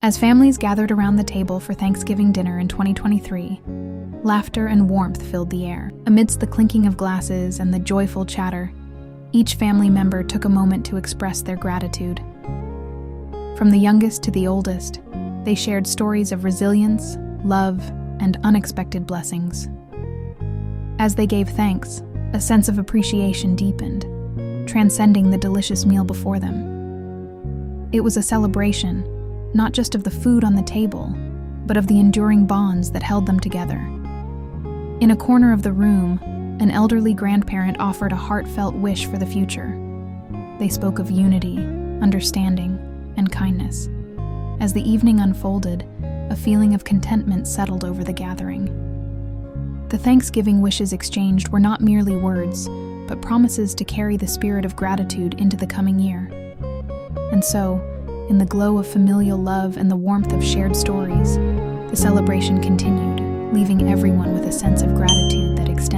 As families gathered around the table for Thanksgiving dinner in 2023, laughter and warmth filled the air. Amidst the clinking of glasses and the joyful chatter, each family member took a moment to express their gratitude. From the youngest to the oldest, they shared stories of resilience, love, and unexpected blessings. As they gave thanks, a sense of appreciation deepened, transcending the delicious meal before them. It was a celebration, not just of the food on the table, but of the enduring bonds that held them together. In a corner of the room, an elderly grandparent offered a heartfelt wish for the future. They spoke of unity, understanding, and kindness. As the evening unfolded, a feeling of contentment settled over the gathering. The Thanksgiving wishes exchanged were not merely words, but promises to carry the spirit of gratitude into the coming year. And so, in the glow of familial love and the warmth of shared stories, the celebration continued, leaving everyone with a sense of gratitude that extended